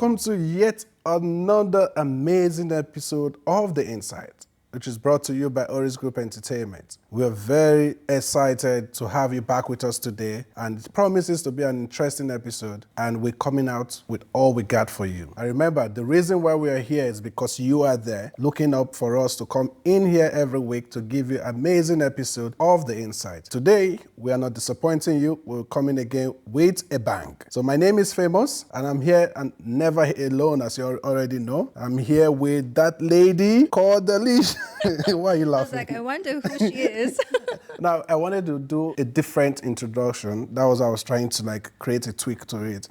Welcome to yet another amazing episode of The Insight, which is brought to you by Oris Group Entertainment. We are very excited to have you back with us today, and it promises to be an interesting episode, and we're coming out with all we got for you. And remember, the reason why we are here is because you are there looking up for us to come in here every week to give you an amazing episode of The Insight. Today, we are not disappointing you. We're coming again with a bang. So my name is Famous, and I'm here and never alone, as you already know. I'm here with that lady called Delisha. Why are you laughing? I was like, I wonder who she is. Now, I wanted to do a different introduction. That was, I was trying to create a tweak to it.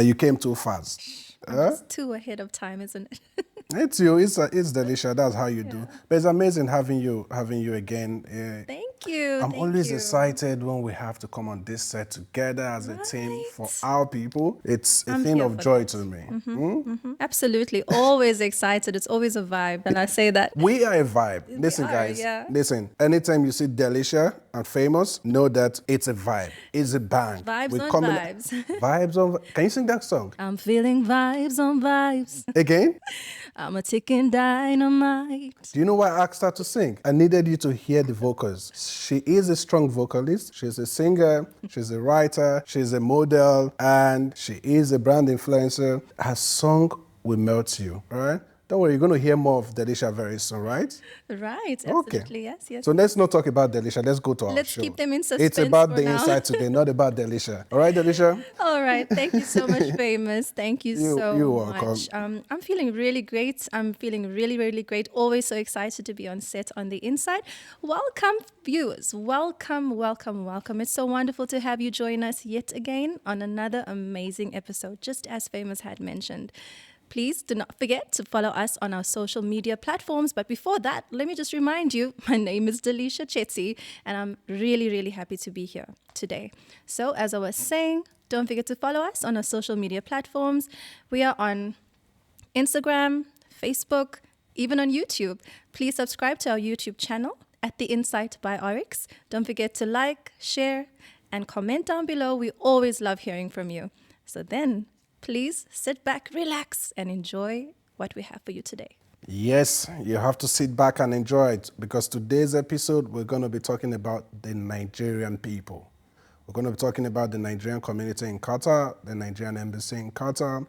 You came too fast. It's too ahead of time, isn't it? It's you. It's Delisha. That's how you do. But it's amazing having you again. Thank you. I'm always excited when we have to come on this set together as a team for our people. It's a thing of joy to me. Absolutely. Always excited. It's always a vibe. And I say that. We are a vibe. Listen, guys. Yeah. Listen. Anytime you see Delisha and Famous, know that it's a vibe. It's a bang. Vibes on vibes. Vibes on. Can you sing that song? I'm feeling vibes on vibes. Again? I'm a ticking dynamite. Do you know why I asked her to sing? I needed you to hear the vocals. She is a strong vocalist. She's a singer. She's a writer. She's a model. And she is a brand influencer. Her song will melt you, all right? Don't worry, you're going to hear more of Delisha very soon, right? Right, absolutely, okay. Yes. So let's not talk about Delisha. Let's go to our show. Let's keep them in suspense. It's about for the now. Insight today, not about Delisha. All right, Delisha? All right. Thank you so much, Famous. Thank you so you're welcome. much. I'm feeling really great. I'm feeling really, really great. Always so excited to be on set on The Insight. Welcome, viewers. Welcome. It's so wonderful to have you join us yet again on another amazing episode, just as Famous had mentioned. Please do not forget to follow us on our social media platforms. But before that, let me just remind you, my name is Delisha Chetsi, and I'm really, really happy to be here today. So as I was saying, don't forget to follow us on our social media platforms. We are on Instagram, Facebook, even on YouTube. Please subscribe to our YouTube channel at The Insight by Oryx. Don't forget to like, share, and comment down below. We always love hearing from you. So then, please sit back, relax, and enjoy what we have for you today. Yes, you have to sit back and enjoy it, because today's episode, we're going to be talking about the Nigerian people. We're going to be talking about the Nigerian community in Qatar, the Nigerian embassy in Qatar.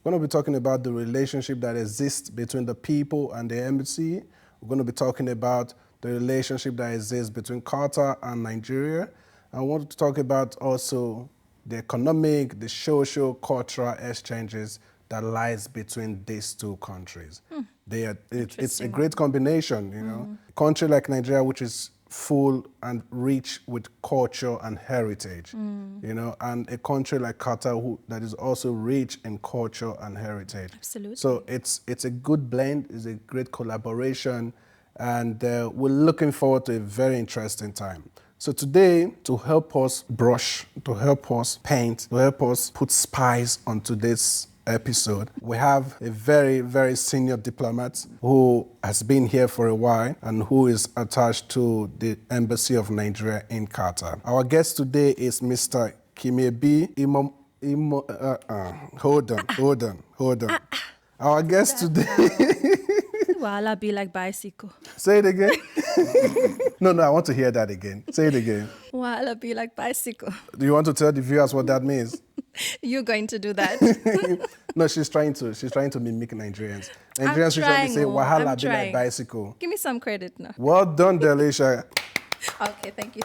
We're going to be talking about the relationship that exists between the people and the embassy. We're going to be talking about the relationship that exists between Qatar and Nigeria. I want to talk about also the economic, the social, cultural exchanges that lies between these two countries. It's a great combination, you know. A country like Nigeria, which is full and rich with culture and heritage, you know, and a country like Qatar that is also rich in culture and heritage. Absolutely. So it's a good blend, it's a great collaboration, and we're looking forward to a very interesting time. So today, to help us brush, to help us paint, to help us put spice onto this episode, we have a very, very senior diplomat who has been here for a while and who is attached to the Embassy of Nigeria in Qatar. Our guest today is Mr. Kimiebi Hold on. Our guest today... Wala be like bicycle. Say it again. No, I want to hear that again. Say it again. Wala be like bicycle. Do you want to tell the viewers what that means? You're going to do that. No, she's trying to mimic Nigerians. Nigerians usually say wahala be like bicycle. Give me some credit now. Well done, Delisha. Okay, thank you.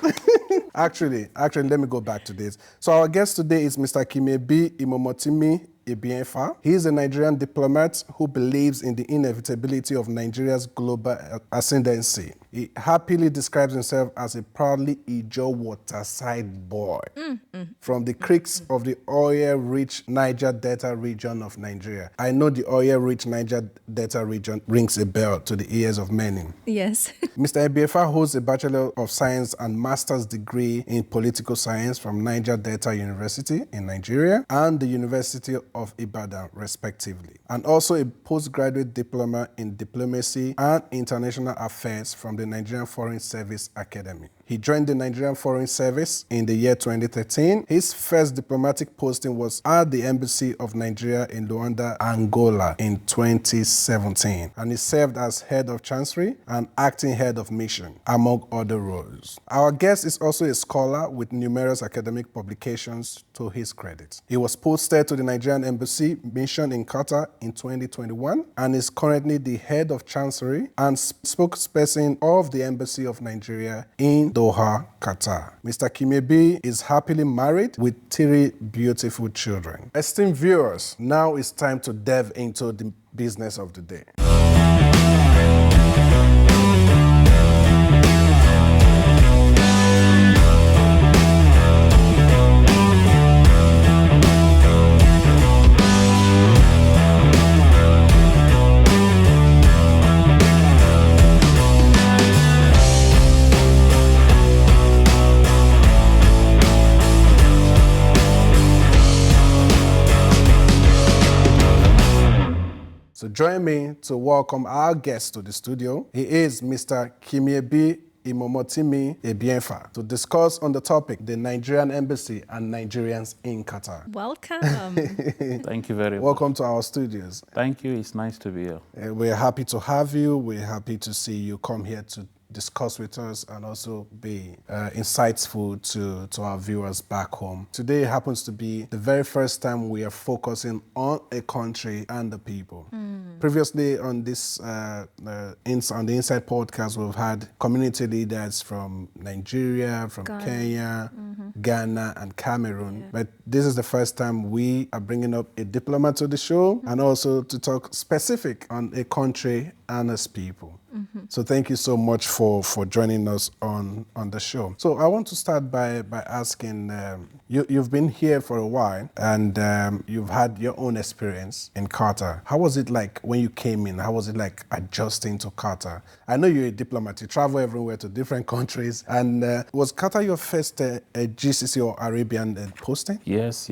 Actually, let me go back to this. So our guest today is Mr. Kimiebi Imomotimi Ebienfa. He is a Nigerian diplomat who believes in the inevitability of Nigeria's global ascendancy. He happily describes himself as a proudly Ijo waterside boy from the creeks of the oil-rich Niger Delta region of Nigeria. I know the oil-rich Niger Delta region rings a bell to the ears of many. Yes. Mr. Ebienfa holds a Bachelor of Science and Master's degree in Political Science from Niger Delta University in Nigeria and the University of Ibadan, respectively, and also a postgraduate diploma in Diplomacy and International Affairs from the Nigerian Foreign Service Academy. He joined the Nigerian Foreign Service in the year 2013. His first diplomatic posting was at the Embassy of Nigeria in Luanda, Angola in 2017. And he served as head of chancery and acting head of mission, among other roles. Our guest is also a scholar with numerous academic publications to his credit. He was posted to the Nigerian Embassy mission in Qatar in 2021 and is currently the head of chancery and spokesperson of the Embassy of Nigeria in Doha, Qatar. Mr. Kimiebi is happily married with 3 beautiful children. Esteemed viewers, now it's time to delve into the business of the day. So join me to welcome our guest to the studio. He is Mr. Kimiebi Imomotimi Ebienfa to discuss on the topic, the Nigerian Embassy and Nigerians in Qatar. Welcome. Thank you very much. Welcome to our studios. Thank you. It's nice to be here. We're happy to have you. We're happy to see you come here to discuss with us and also be insightful to our viewers back home. Today happens to be the very first time we are focusing on a country and the people. Previously on this on the Inside podcast, we've had community leaders from Nigeria, from Kenya, Ghana, and Cameroon. Yeah. But this is the first time we are bringing up a diplomat to the show and also to talk specific on a country and its people. So thank you so much for joining us on the show. So I want to start by asking, you've been here for a while and you've had your own experience in Qatar. How was it like when you came in? How was it like adjusting to Qatar? I know you're a diplomat, you travel everywhere to different countries. And was Qatar your first GCC or Arabian posting? Yes.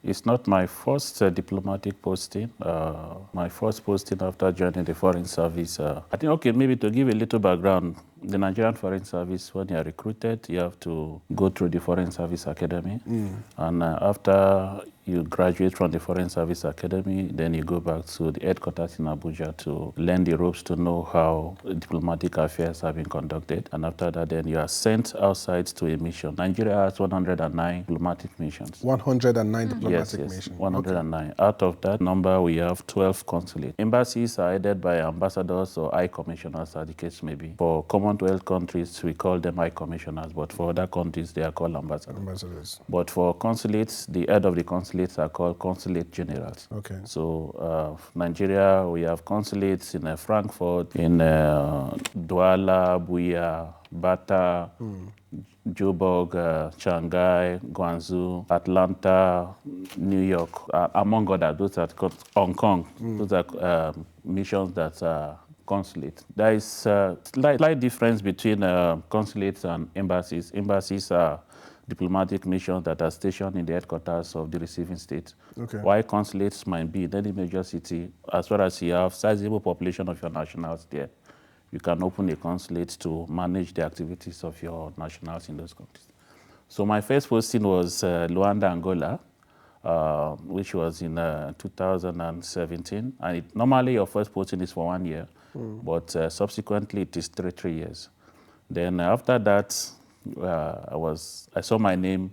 It's not my first diplomatic posting. My first posting after joining the Foreign Service. I think, okay, maybe to give a little background, the Nigerian Foreign Service, when you are recruited, you have to go through the Foreign Service Academy. And after you graduate from the Foreign Service Academy, then you go back to the headquarters in Abuja to learn the ropes to know how diplomatic affairs have been conducted. And after that, then you are sent outside to a mission. Nigeria has 109 diplomatic missions. 109 diplomatic yes, missions. 109. Okay. Out of that number, we have 12 consulates. Embassies are headed by ambassadors or high commissioners, as the case may be. For Commonwealth countries, we call them high commissioners, but for other countries, they are called ambassadors. But for consulates, the head of the consulates are called consulate generals. Okay. So Nigeria, we have consulates in Frankfurt, in Douala, Buea, Bata, Joburg, Shanghai, Guangzhou, Atlanta, New York, among others. Those are Hong Kong. Those are missions that are consulate. There is a slight difference between consulates and embassies. Embassies are diplomatic missions that are stationed in the headquarters of the receiving state. Okay. While consulates might be in any major city, as far as you have sizable population of your nationals there, you can open a consulate to manage the activities of your nationals in those countries. So my first posting was Luanda, Angola, which was in 2017. And normally your first posting is for 1 year, but subsequently it is 3 years. Then after that, I saw my name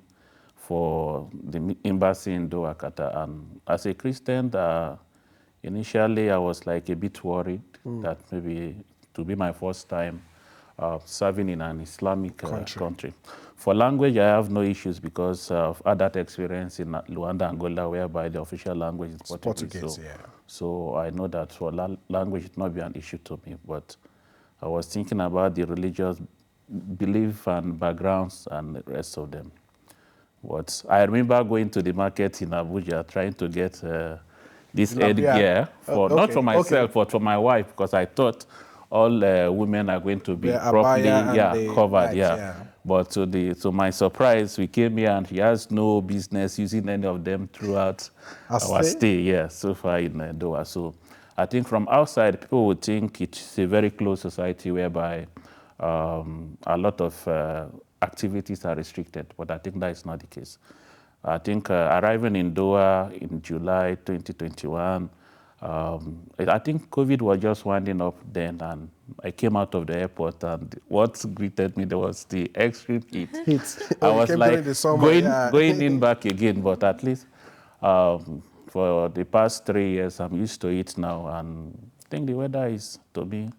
for the embassy in Doha, Qatar. And as a Christian, initially I was like a bit worried that maybe to be my first time serving in an Islamic country. For language, I have no issues because I've had that experience in Luanda, Angola, whereby the official language is Portuguese. So I know that for language, it will not be an issue to me. But I was thinking about the religious belief and backgrounds and the rest of them. But I remember going to the market in Abuja trying to get this headgear, not for myself, but for my wife, because I thought all women are going to be properly covered. But to my surprise, we came here and he has no business using any of them throughout our stay so far in Doha. So I think from outside, people would think it's a very closed society whereby a lot of activities are restricted, but I think that is not the case. I think arriving in Doha in July 2021, I think COVID was just winding up then, and I came out of the airport, and what greeted me there was the extreme heat. I was like going in back again, but at least for the past 3 years, I'm used to it now, and I think the weather is, to me,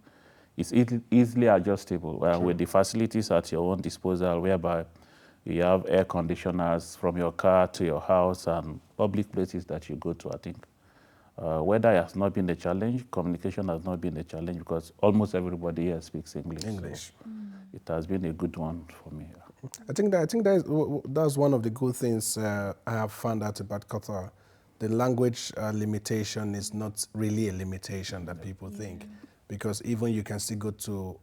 is easily adjustable with the facilities at your own disposal, whereby you have air conditioners from your car to your house and public places that you go to. I think weather has not been a challenge. Communication has not been a challenge because almost everybody here speaks English. So it has been a good one for me. I think that's one of the good things I have found out about Qatar. The language limitation is not really a limitation that people think, because even you can still go to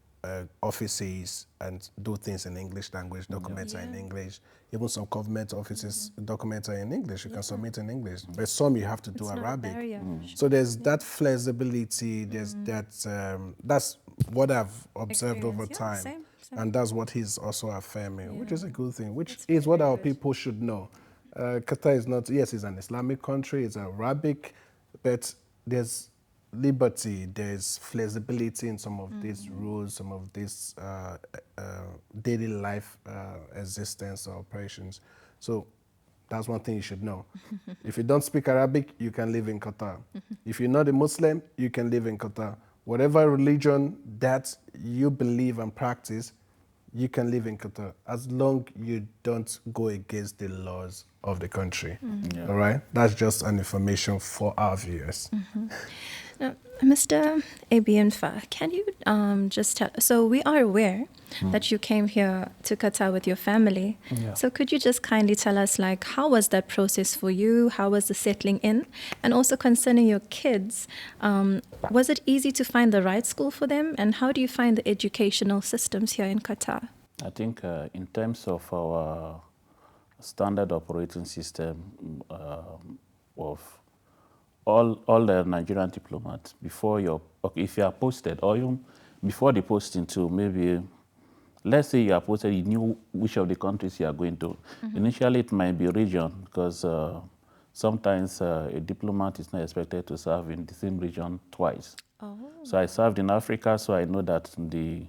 offices and do things in English language, documents are in English. Even some government offices, documents are in English, you can submit in English. But some you have to do Arabic. So there's that flexibility, there's that's what I've observed over time. Same. And that's what he's also affirming, which is a good thing, which is what our people should know. Qatar is not, yes, it's an Islamic country, it's Arabic, but there's liberty, there's flexibility in some of these rules, some of these daily life existence or operations. So that's one thing you should know. If you don't speak Arabic, you can live in Qatar. If you're not a Muslim, you can live in Qatar. Whatever religion that you believe and practice, you can live in Qatar, as long you don't go against the laws of the country. All right? That's just an information for our viewers. Now, Mr. Ebienfa, can you just tell, so we are aware that you came here to Qatar with your family. So could you just kindly tell us, like, how was that process for you? How was the settling in? And also concerning your kids, was it easy to find the right school for them? And how do you find the educational systems here in Qatar? I think in terms of our standard operating system of all the Nigerian diplomats, before if you are posted, or even before the posting too, maybe, let's say you are posted, you knew which of the countries you are going to. Initially, it might be region, because sometimes a diplomat is not expected to serve in the same region twice. So I served in Africa, so I know that the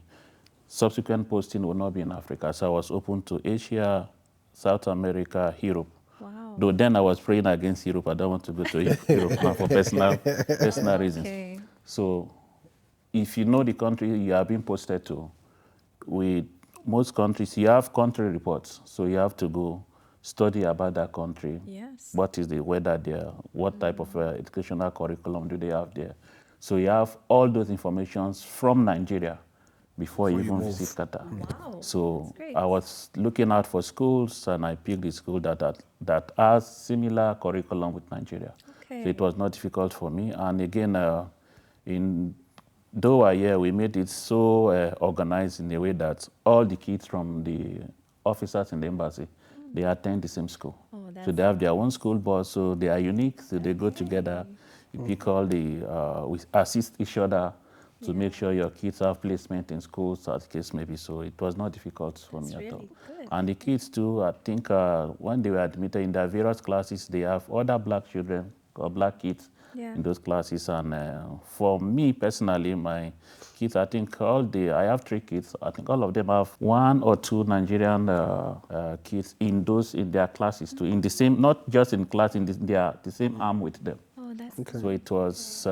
subsequent posting will not be in Africa. So I was open to Asia, South America, Europe. Though then I was praying against Europe. I don't want to go to Europe now for personal reasons. So if you know the country you are being posted to, with most countries, you have country reports. So you have to go study about that country. What is the weather there? What type of educational curriculum do they have there? So you have all those informations from Nigeria before you even visit Qatar. So I was looking out for schools, and I picked the school that has similar curriculum with Nigeria. So it was not difficult for me. And again, in Doha here, we made it so organized in a way that all the kids from the officers in the embassy, they attend the same school. So they have their own school bus, so they are unique, so they go together. You pick all we assist each other to make sure your kids have placement in schools, as the case may be. So it was not difficult for me at all. Good. And the kids too, I think when they were admitted in their various classes, they have other black children or black kids in those classes. And for me personally, my kids, I think I have 3 kids. I think all of them have 1 or 2 Nigerian kids in their classes too, in the same, not just in class, in the same arm with them. So it was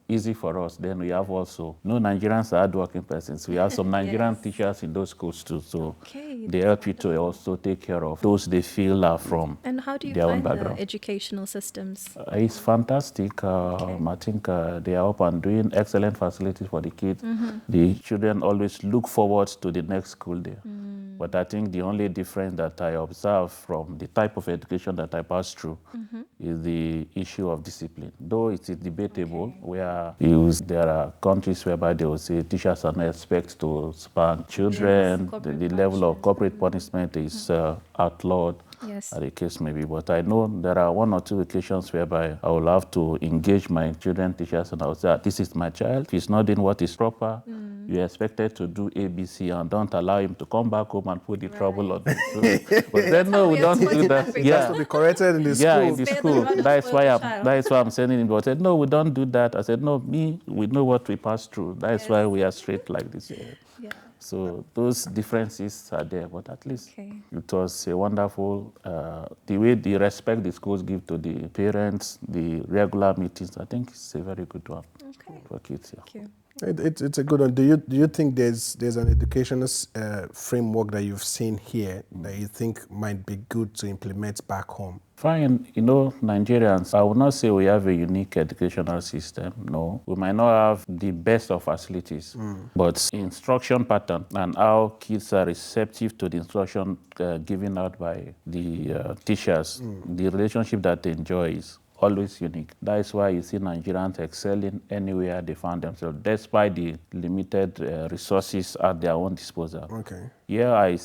easy for us. Then we have also, no Nigerians are hardworking persons. We have some Nigerian teachers in those schools too. So they help you to also take care of those they feel are from their own background. And how do you find the educational systems? It's fantastic. I think they are up and doing excellent facilities for the kids. The children always look forward to the next school day. But I think the only difference that I observe from the type of education that I pass through is the issue of discipline. Though it is debatable, where there are countries whereby they will say teachers are not expected to spank children, the level of corporate punishment is outlawed. Yes. as the case may be. But I know there are 1 or 2 occasions whereby I will have to engage my children teachers and I will say, this is my child. If he's not doing what is proper, you're expected to do ABC and don't allow him to come back home and put the trouble on us. So, but then no, we don't do that. It has to be corrected in the Yeah, school. in the Spare the school. rod and That is spoil why the I'm. child. That is why I'm sending him. But I said no, we don't do that. I said no, we know what we passed through. That is why we are straight like this. Yeah. Yeah. So those differences are there, but at least Okay. it was a wonderful, the way the respect the schools give to the parents, the regular meetings, I think it's a very good one Okay. for kids. Yeah. Thank you. It's a good one. Do you think there's an educational framework that you've seen here that you think might be good to implement back home? Fine, Nigerians, I would not say we have a unique educational system. No, we might not have the best of facilities, but instruction pattern and how kids are receptive to the instruction given out by the teachers, the relationship that they enjoy is always unique. That is why you see Nigerians excelling anywhere they find themselves, despite the limited resources at their own disposal. Okay. Yeah, I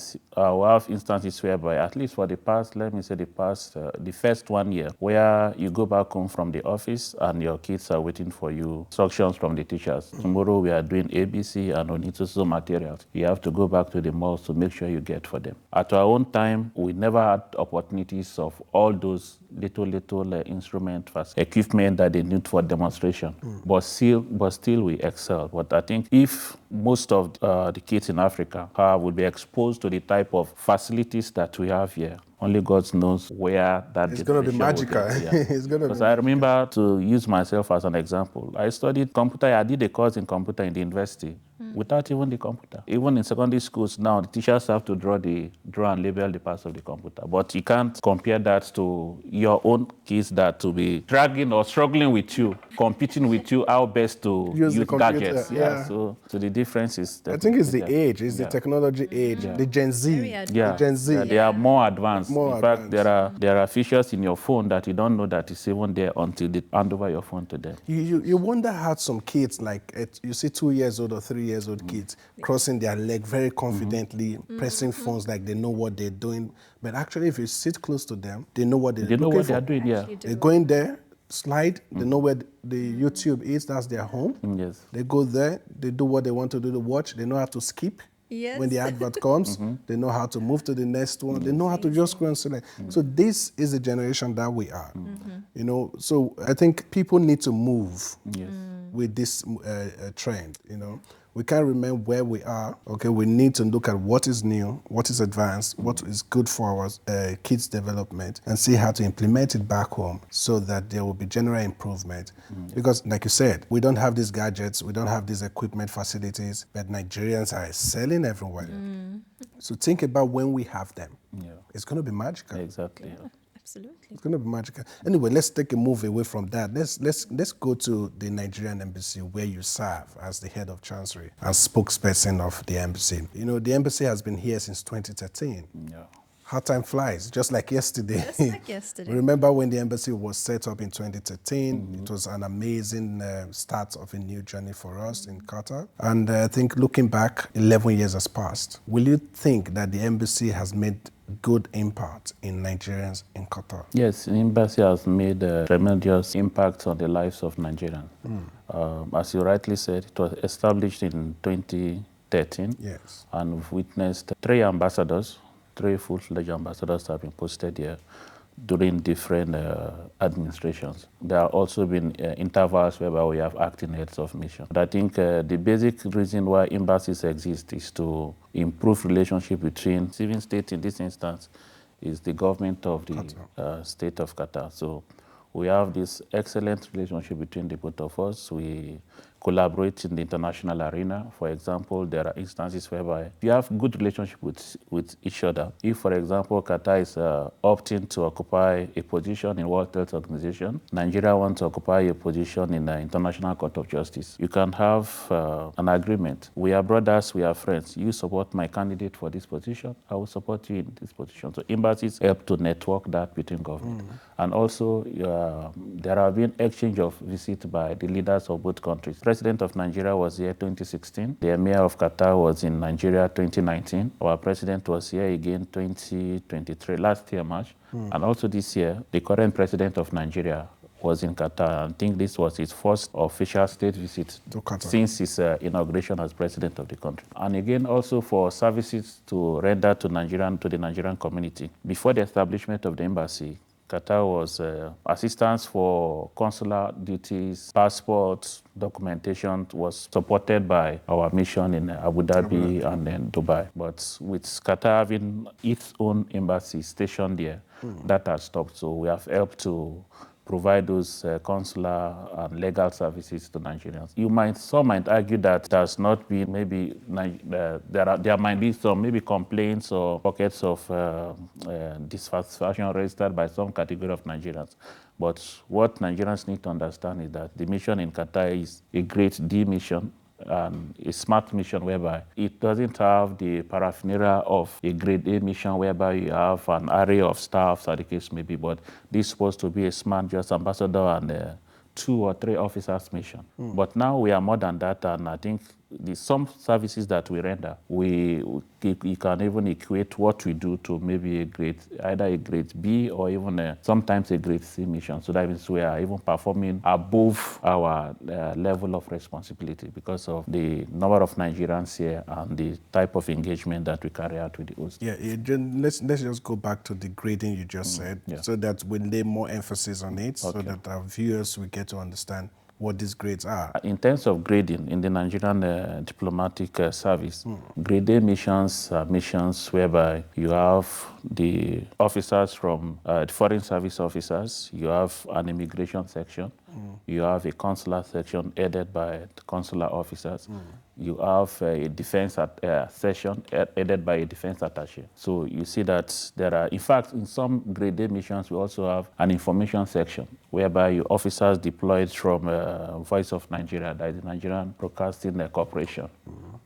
will have instances whereby, at least for the past, let me say the first 1 year, where you go back home from the office and your kids are waiting for you, instructions from the teachers. Tomorrow we are doing ABC and we need to sell materials. You have to go back to the malls to make sure you get for them. At our own time, we never had opportunities of all those little instrument, equipment that they need for demonstration. But still we excel. But I think if most of the kids in Africa would be exposed to the type of facilities that we have here, only God knows where that It's going to be generation will magical. get. Yeah. It's going to be Because I remember, to use myself as an example, I studied computer. I did a course in computer in the university without even the computer. Even in secondary schools now, the teachers have to draw and label the parts of the computer. But you can't compare that to your own kids that to be dragging or struggling with you, competing with you, how best to Use the computer, gadgets. yeah. So the difference is I think it's the definitely age, it's the there. technology age, the Gen Z. Very advanced. Yeah, The Gen Z. yeah, they are more advanced. More in fact, advanced. there are features in your phone that you don't know that is even there until they hand over your phone to them. You wonder how some kids, like you see 2 years old or 3 years old kids crossing their leg very confidently, pressing phones like they know what they're doing. But actually, if you sit close to them, they know what they're They know looking what they for. are doing. Yeah. Actually do. They go in there, slide, they know where the YouTube is, that's their home. Yes. They go there, they do what they want to do to watch, they know how to skip. Yes. When the advert comes, they know how to move to the next one. They know how to just go and select. So this is the generation that we are. So I think people need to move Yes. with this trend. We can't remain where we are. Okay, we need to look at what is new, what is advanced, what is good for our kids' development, and see how to implement it back home so that there will be general improvement. Because, like you said, we don't have these gadgets, we don't have these equipment facilities, but Nigerians are excelling everywhere. So think about when we have them. Yeah. It's going to be magical. Exactly. Yeah. Absolutely. It's going to be magical. Anyway, let's take a move away from that. Let's go to the Nigerian embassy where you serve as the head of chancery and spokesperson of the embassy. The embassy has been here since 2013. Yeah. How time flies, just like yesterday. Just like yesterday. Remember when the embassy was set up in 2013? It was an amazing start of a new journey for us in Qatar. And I think looking back, 11 years has passed. Will you think that the embassy has made good impact in Nigerians in Qatar? Yes, the embassy has made a tremendous impact on the lives of Nigerians. As you rightly said, it was established in 2013. Yes. And we've witnessed 3 ambassadors, 3 full-fledged ambassadors have been posted here during different administrations. There have also been intervals whereby we have acting heads of mission. But I think the basic reason why embassies exist is to improve relationship between civil state, in this instance, is the government of the state of Qatar. So we have this excellent relationship between the both of us. We collaborate in the international arena. For example, there are instances whereby you have good relationship with each other. If, for example, Qatar is opting to occupy a position in World Health Organization, Nigeria wants to occupy a position in the International Court of Justice, you can have an agreement. We are brothers, we are friends. You support my candidate for this position, I will support you in this position. So embassies help to network that between government. And also, there have been exchange of visits by the leaders of both countries. President of Nigeria was here 2016. The Emir of Qatar was in Nigeria 2019. Our President was here again 2023, last year, March. And also this year, the current President of Nigeria was in Qatar. I think this was his first official state visit To Qatar. since his inauguration as president of the country. And again, also for services to render to the Nigerian community. Before the establishment of the embassy, Qatar was assistance for consular duties, passports, documentation was supported by our mission in Abu Dhabi and then Dubai. But with Qatar having its own embassy stationed there, that has stopped. So we have helped to provide those consular and legal services to Nigerians. Some might argue that it has not been maybe there might be some maybe complaints or pockets of dissatisfaction registered by some category of Nigerians. But what Nigerians need to understand is that the mission in Qatar is a great D mission, a smart mission whereby it doesn't have the paraphernalia of a grade A mission whereby you have an array of staffs, as the case may be, but this is supposed to be a smart just ambassador and 2 or 3 officers mission. But now we are more than that, and I think some services that we render, we can even equate what we do to maybe either a grade B or even sometimes a grade C mission. So that means we are even performing above our level of responsibility because of the number of Nigerians here and the type of engagement that we carry out with the host. Yeah, let's just go back to the grading you just said, so that we lay more emphasis on it, so that our viewers will get to understand what these grades are. In terms of grading in the Nigerian diplomatic service, grade A missions are missions whereby you have the officers from the foreign service officers, you have an immigration section, you have a consular section headed by the consular officers, you have a defense section headed by a defense attaché. So you see that there are, in fact, in some grade A missions, we also have an information section whereby your officers deployed from Voice of Nigeria, that is the Nigerian Broadcasting Corporation,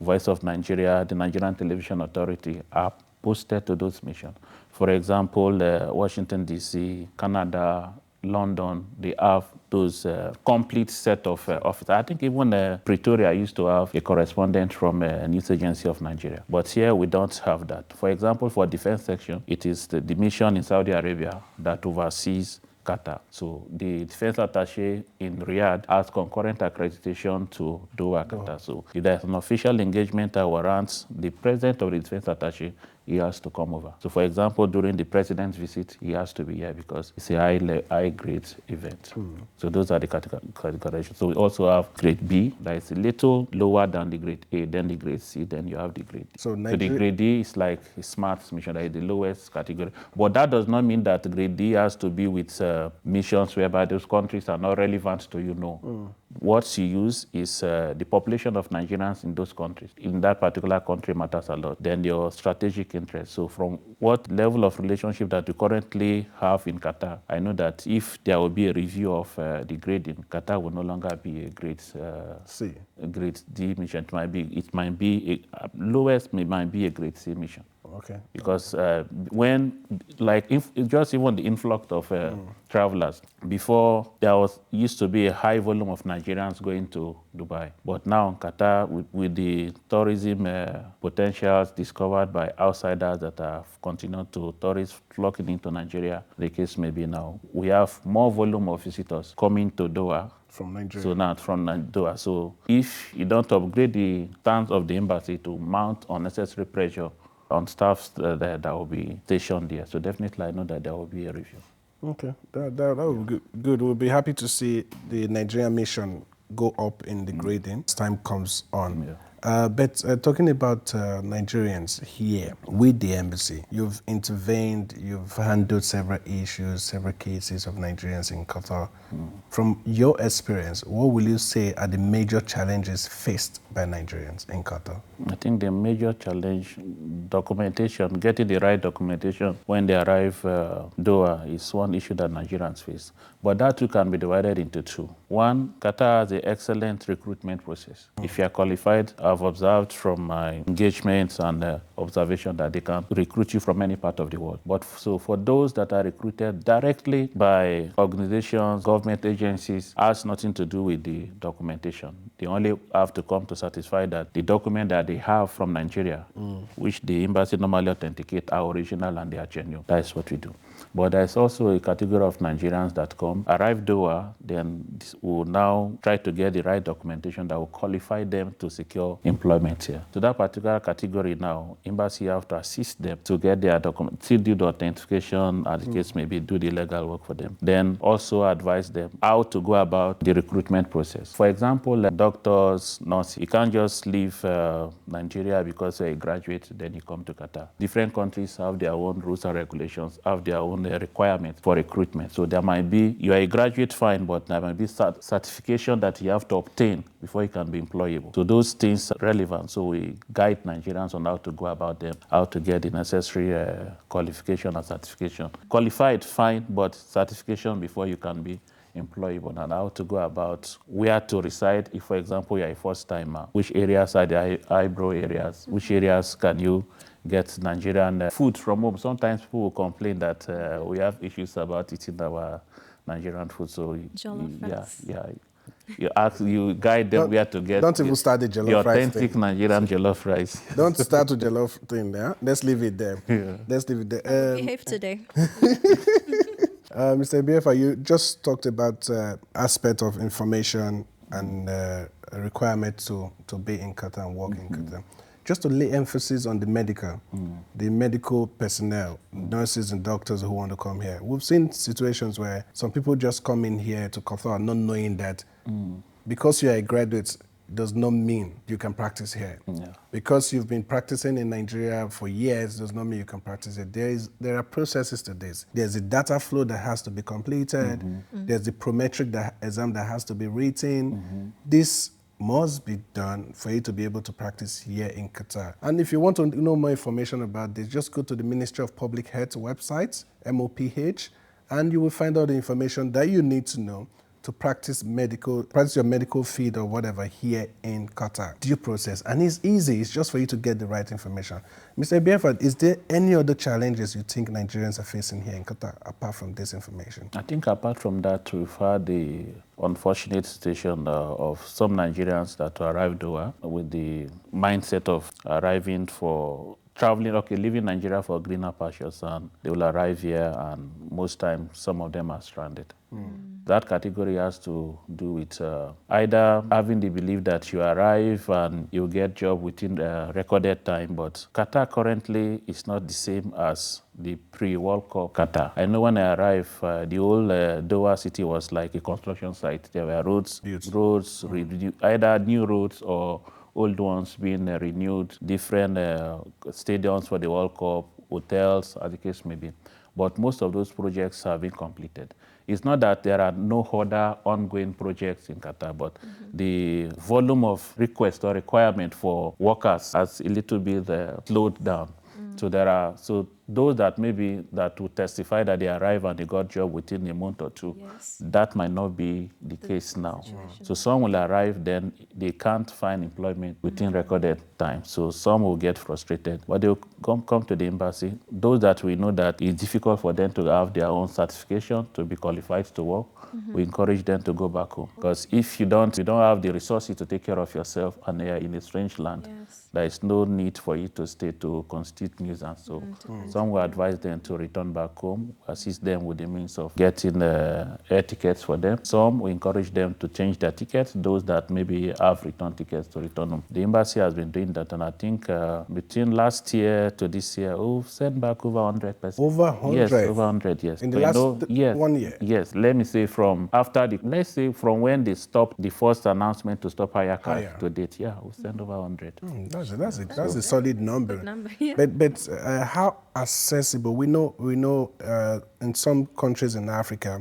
Voice of Nigeria, the Nigerian Television Authority are posted to those missions. For example, Washington, D.C., Canada, London, they have those complete set of officers. I think even Pretoria used to have a correspondent from a news agency of Nigeria. But here we don't have that. For example, for defense section, it is the mission in Saudi Arabia that oversees Qatar. So the defense attaché in Riyadh has concurrent accreditation to Doha, Qatar. So if there's an official engagement that warrants the president of the defense attaché, he has to come over. So for example, during the president's visit, he has to be here because it's a high-grade event. So those are the categories. So we also have grade B, that is a little lower than the grade A, then the grade C, then you have the grade D. So the grade D is like a smart mission, that is the lowest category. But that does not mean that grade D has to be with missions whereby those countries are not relevant to you, no. What you use is the population of Nigerians in those countries. In that particular country matters a lot. Then your strategic interest. So from what level of relationship that we currently have in Qatar, I know that if there will be a review of the grading, Qatar will no longer be a grade C, a grade D mission. It might be lowest, might be a grade C mission. Okay. Because just even the influx of travelers, before there used to be a high volume of Nigerians going to Dubai. But now Qatar, with the tourism potentials discovered by outsiders that have continued to tourists flocking into Nigeria, the case may be now, we have more volume of visitors coming to Doha. From Nigeria. So now from Doha. So if you don't upgrade the stance of the embassy to mount unnecessary pressure on staff that will be stationed there. So definitely I know that there will be a review. Okay, that will be good. We'll be happy to see the Nigerian mission go up in the grading as time comes on. Yeah. But talking about Nigerians here with the embassy, you've intervened, you've handled several issues, several cases of Nigerians in Qatar. From your experience, what will you say are the major challenges faced by Nigerians in Qatar? I think the major challenge, documentation, getting the right documentation when they arrive Doha is one issue that Nigerians face. But that too can be divided into two. One, Qatar has an excellent recruitment process. If you are qualified I've observed from my engagements and observation that they can recruit you from any part of the world. But so for those that are recruited directly by organizations, government agencies, has nothing to do with the documentation. They only have to come to satisfy that the document that they have from Nigeria, which the embassy normally authenticate, are original and they are genuine. That is what we do. But there's also a category of Nigerians that come, arrive Doha, then will now try to get the right documentation that will qualify them to secure employment here. To that particular category now, embassy have to assist them to get their document, still do the authentication, as the case may be, do the legal work for them. Then also advise them how to go about the recruitment process. For example, like doctors, nurses, you can't just leave Nigeria because you're a graduate, then you come to Qatar. Different countries have their own rules and regulations, have their own requirements for recruitment. So there might be, you are a graduate, fine, but there might be certification that you have to obtain before you can be employable. So those things are relevant. So we guide Nigerians on how to go about them, how to get the necessary qualification and certification. Qualified, fine, but certification before you can be employable, and how to go about where to reside. If, for example, you're a first-timer, which areas are the eyebrow areas? Which areas can you get Nigerian food from home? Sometimes people will complain that we have issues about eating our Nigerian food. So you guide them where to get. Don't even start the jollof rice authentic thing. Nigerian jollof rice. Don't start with jollof thing there. Let's leave it there. Yeah. Let's leave it there. Behave today. Mr. Ebienfa, you just talked about aspect of information and a requirement to be in Qatar and work in Qatar. Just to lay emphasis on the medical personnel, nurses and doctors who want to come here. We've seen situations where some people just come in here to Qatar not knowing that because you are a graduate does not mean you can practice here. Yeah. Because you've been practicing in Nigeria for years does not mean you can practice it. There are processes to this. There's a data flow that has to be completed. There's the prometric exam that has to be written. This must be done for you to be able to practice here in Qatar. And if you want to know more information about this, just go to the Ministry of Public Health website, MOPH, and you will find out the information that you need to know to practice your medical field or whatever here in Qatar. Due process. And it's easy. It's just for you to get the right information. Mr. Ebienfa, is there any other challenges you think Nigerians are facing here in Qatar apart from this information? I think apart from that, we've had the unfortunate situation of some Nigerians that arrived Doha with the mindset of arriving for traveling, leaving Nigeria for greener pastures, and they will arrive here, and most times some of them are stranded. That category has to do with either having the belief that you arrive and you get job within a recorded time, but Qatar currently is not the same as the pre-World Cup Qatar. I know when I arrived, the whole Doha city was like a construction site. There were roads, either new roads or old ones being renewed, different stadiums for the World Cup, hotels, as the case may be. But most of those projects have been completed. It's not that there are no other ongoing projects in Qatar, but the volume of request or requirement for workers has a little bit slowed down. So those that maybe that would testify that they arrive and they got job within a month or two, that might not be the case now. So some will arrive, then they can't find employment within recorded time. So some will get frustrated, but they'll come to the embassy. Those that we know that it's difficult for them to have their own certification to be qualified to work, we encourage them to go back home. Because if you don't have the resources to take care of yourself and you're in a strange land, there is no need for you to stay to constitute nuisance. So some will advise them to return back home, assist them with the means of getting air tickets for them. Some will encourage them to change their tickets, those that maybe have return tickets to return home. The embassy has been doing that, and I think between last year to this year, we've sent back over 100 persons. Over 100? Yes, over 100, yes. In the last 1 year? Yes, let me say from when they stopped the first announcement to stop hire cars to date, we sent over 100. That's a solid number. But how accessible? We know in some countries in Africa,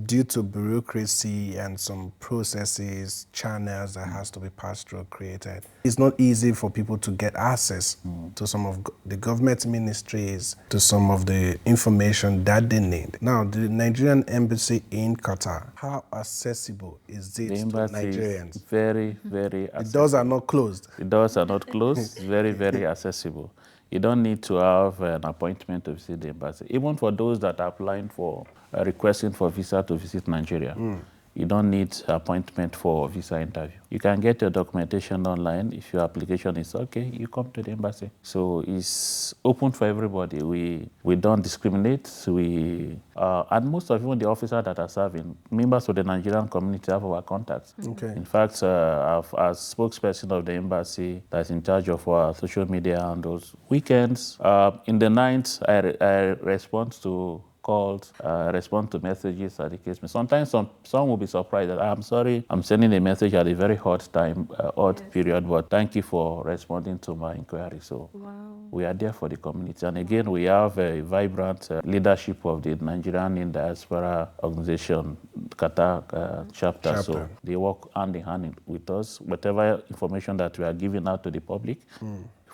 due to bureaucracy and some processes, channels that has to be passed through, created, it's not easy for people to get access to some of the government ministries, to some of the information that they need. Now, the Nigerian embassy in Qatar, how accessible is it The to embassy is Nigerians? very, very accessible. The doors are not closed. The doors are not closed. It's very, very accessible. You don't need to have an appointment to visit the embassy. Even for those that are applying for, requesting for visa to visit Nigeria, you don't need appointment for visa interview. You can get your documentation online. If your application is okay, you come to the embassy. So it's open for everybody. We don't discriminate. And most of even the officers that are serving, members of the Nigerian community have our contacts. Okay. In fact, as spokesperson of the embassy that's in charge of our social media and those weekends, in the night, I respond to calls, respond to messages at the case. Sometimes some will be surprised that I'm sorry, I'm sending a message at a very hot time, period, but thank you for responding to my inquiry. So we are there for the community. And again, we have a vibrant leadership of the Nigerian Diaspora Organization, Qatar chapter. So they work hand in hand with us. Whatever information that we are giving out to the public,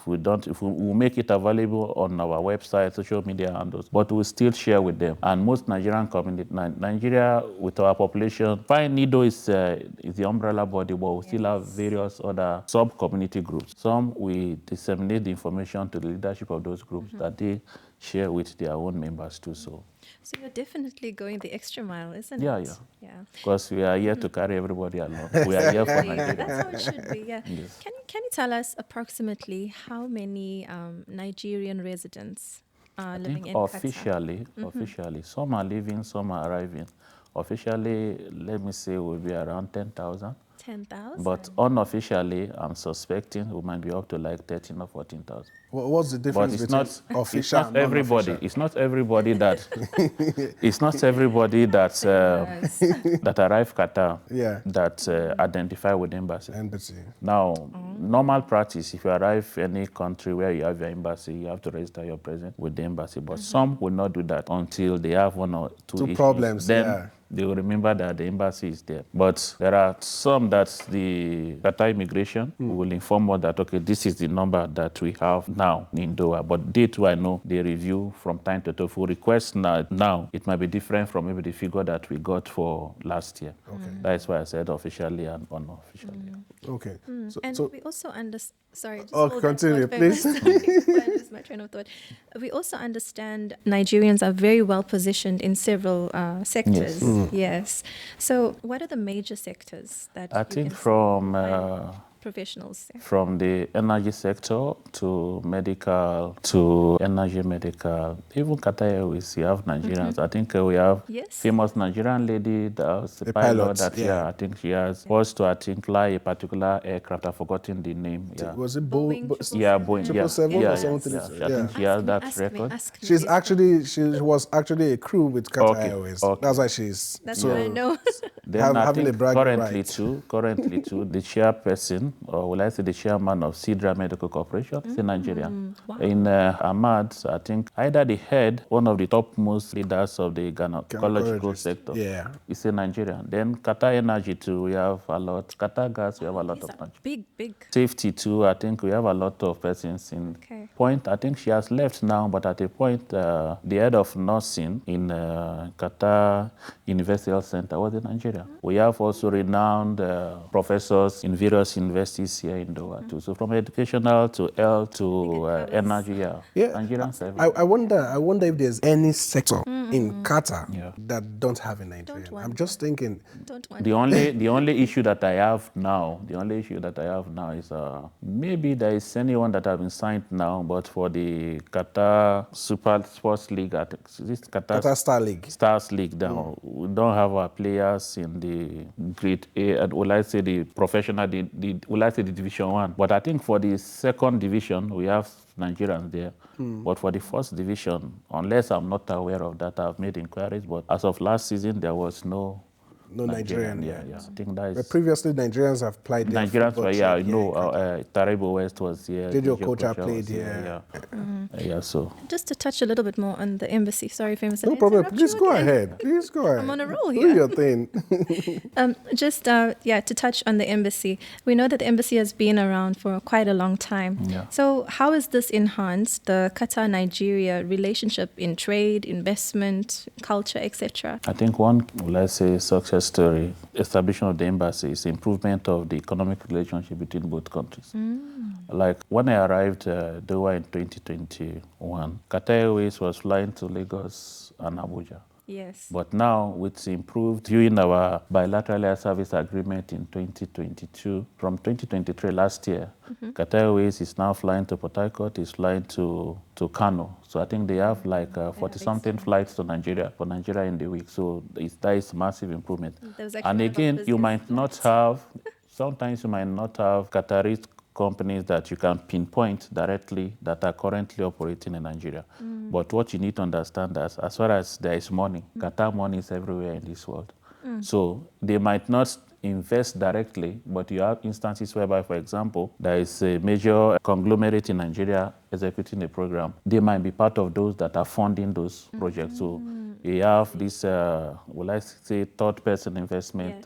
if we make it available on our website, social media handles, but we still share with them. And most Nigerian community, Nigeria, with our population, Fine Nido is the umbrella body, but we still have various other sub-community groups. Some we disseminate the information to the leadership of those groups that they share with their own members too. So you're definitely going the extra mile, isn't yeah, it? yeah. Because we are here to carry everybody along. We are here for Nigeria. That's how it should be, yeah. Yes. Can you tell us approximately how many Nigerian residents are living in Qatar? Officially, some are leaving, some are arriving. Officially, let me say, will be around 10,000. 10,000? But unofficially, I'm suspecting we might be up to like 13 or 14,000. What's the difference But it's between not official it's not and everybody. non-official? It's not everybody that it's not everybody that that arrive Qatar that identify with the embassy. Now, normal practice, if you arrive any country where you have your embassy, you have to register your presence with the embassy. But some will not do that until they have one or two issues. Problems. Then they will remember that the embassy is there. But there are some that the Qatar immigration will inform us that, okay, this is the number that we have now in Doha. But they too, I know, they review from time to time. For requests now, it might be different from maybe the figure that we got for last year. Okay. That's why I said officially and unofficially. Okay. So we also understand. Sorry, just continue, please. That's my train of thought. We also understand Nigerians are very well positioned in several sectors. Yes. So, what are the major sectors that I think from professionals? From the energy sector to medical to energy medical, even Qatar Airways, you have Nigerians. I think we have famous Nigerian lady, the pilot that I think she has was to fly a particular aircraft. I've forgotten the name. Yeah. Was it Boeing? Boeing. 777 or something. I think she has that record. She was actually a crew with Qatar Airways. That's why she's. That's what I know. Then I think currently too, the chairperson, or will I say the chairman of Sidra Medical Corporation, is a Nigerian. Wow. In Ahmad, I think either the head, one of the topmost leaders of the gynecological sector, is a Nigerian. Then Qatar Energy too, we have a lot. Qatar Gas, we have a lot of Nigerians. Big. Safety too, I think we have a lot of persons in point. I think she has left now, but at a point, the head of nursing in Qatar University Health Center was a Nigerian. We have also renowned professors in various universities here in Doha too. So from educational to health to energy, Nigerians. I wonder if there's any sector in Qatar that don't have a Nigerian. I'm just thinking. The only issue that I have now, is maybe there is anyone that have been signed now, but for the Qatar Super Sports League, I think this Qatar Stars League. Now we don't have our players in the Grade A, and will I say the professional, the Division 1. But I think for the second division, we have Nigerians there. But for the first division, unless I'm not aware of that, I've made inquiries. But as of last season, there was no No Nigerian Yeah. yet. I think that But is. previously, Nigerians have played their Nigerians football were, trip here in no, Qatar. Taribo West was here. JJ JJ Okocha played was here. Yeah, so. Just to touch a little bit more on the embassy. Sorry, famous. No problem. Please go ahead. Please go ahead. I'm on a roll Do here. your thing. To touch on the embassy. We know that the embassy has been around for quite a long time. Yeah. So how has this enhanced the Qatar-Nigeria relationship in trade, investment, culture, etc.? I think one, let's say, success story, establishment of the embassy is improvement of the economic relationship between both countries. Like when I arrived Doha in 2021, Qatar Airways was flying to Lagos and Abuja. Yes. But now, with improved, during our bilateral air service agreement in 2022, from 2023 last year, Qatar Airways is now flying to Port Harcourt, is flying to Kano. So I think they have like 40-something flights to Nigeria, for Nigeria in the week. So that is massive improvement. And again, you might not have, sometimes you might not have Qatari companies that you can pinpoint directly that are currently operating in Nigeria. But what you need to understand is, as far as there is money, Qatar money is everywhere in this world. So they might not invest directly, but you have instances whereby, for example, there is a major conglomerate in Nigeria executing a program. They might be part of those that are funding those projects. So you have this, will I say, third-person investment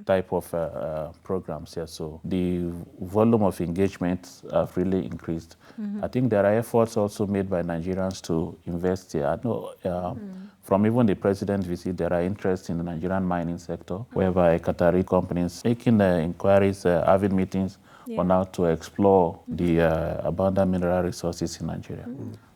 type of programs here. So the volume of engagement have really increased. I think there are efforts also made by Nigerians to invest here. I know from even the president's visit, there are interests in the Nigerian mining sector, whereby Qatari companies making inquiries, having meetings on how to explore the abundant mineral resources in Nigeria.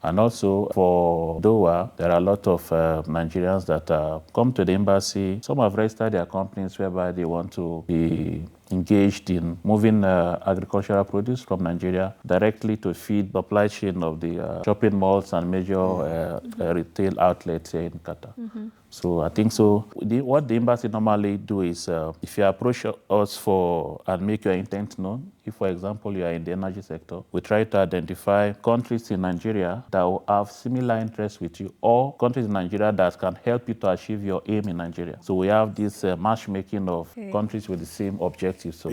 And also for Doha, there are a lot of Nigerians that come to the embassy. Some have registered their companies whereby they want to be engaged in moving agricultural produce from Nigeria directly to feed the supply chain of the shopping malls and major retail outlets here in Qatar. So I think so. What the embassy normally do is, if you approach us and make your intent known, if, for example, you are in the energy sector, we try to identify countries in Nigeria that will have similar interests with you, or countries in Nigeria that can help you to achieve your aim in Nigeria. So we have this matchmaking of countries with the same objectives. So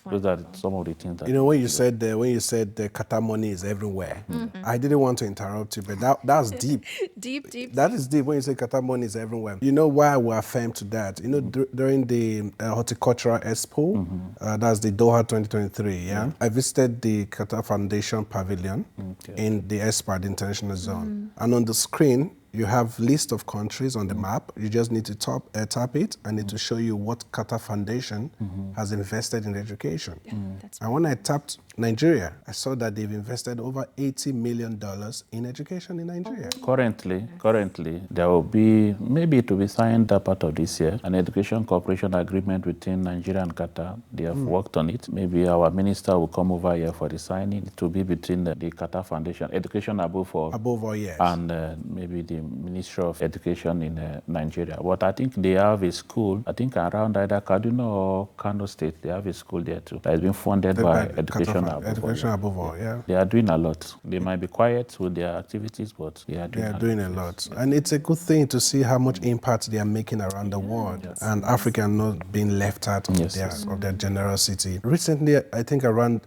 those are some of the things that. You know, when you said the Qatar money is everywhere, I didn't want to interrupt you, but that's deep. Deep. That is deep when you say Qatar money is everywhere. You know why we're firm to that? You know, during the Horticultural Expo, that's the Doha 2023, I visited the Qatar Foundation Pavilion in the ESPAD International Zone. And on the screen, you have list of countries on the map. You just need to tap it, and it will show you what Qatar Foundation has invested in education. And when I tapped Nigeria, I saw that they've invested over $80 million in education in Nigeria. Currently, there will be, maybe it will be signed up part of this year, an education cooperation agreement between Nigeria and Qatar. They have worked on it. Maybe our minister will come over here for the signing. It will be between the Qatar Foundation, education above all, yes. And maybe the Ministry of Education in Nigeria. But I think they have a school, I think around either Kaduna or Kano State, they have a school there too that has been funded by Education Above All. They are doing a lot. They might be quiet with their activities, but they are doing a lot. And it's a good thing to see how much impact they are making around the world. And Africa not being left out of their generosity. Recently, I think around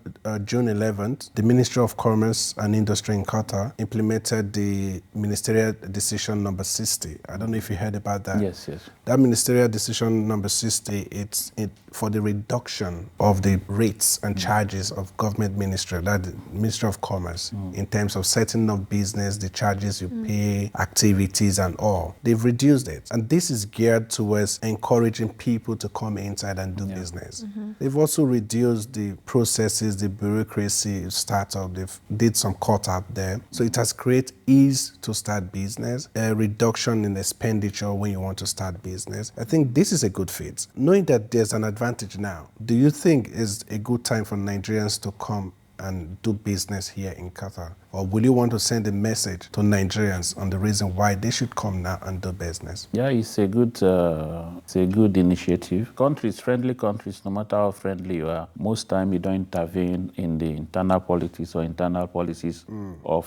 June 11th, the Ministry of Commerce and Industry in Qatar implemented the ministerial decision number 60. I don't know if you heard about that. Yes. That ministerial decision number 60, it's for the reduction of the rates and charges of government ministry, that the Ministry of Commerce, in terms of setting up business, the charges you pay, activities and all. They've reduced it. And this is geared towards encouraging people to come inside and do business. They've also reduced the processes, the bureaucracy, startup. They've did some cut out there. So it has created ease to start business, a reduction in expenditure when you want to start business. I think this is a good fit. Knowing that there's an advantage now, do you think is a good time for Nigerians to come and do business here in Qatar? Or will you want to send a message to Nigerians on the reason why they should come now and do business? Yeah, it's a good initiative. Friendly countries, no matter how friendly you are, most time you don't intervene in the internal politics or internal policies of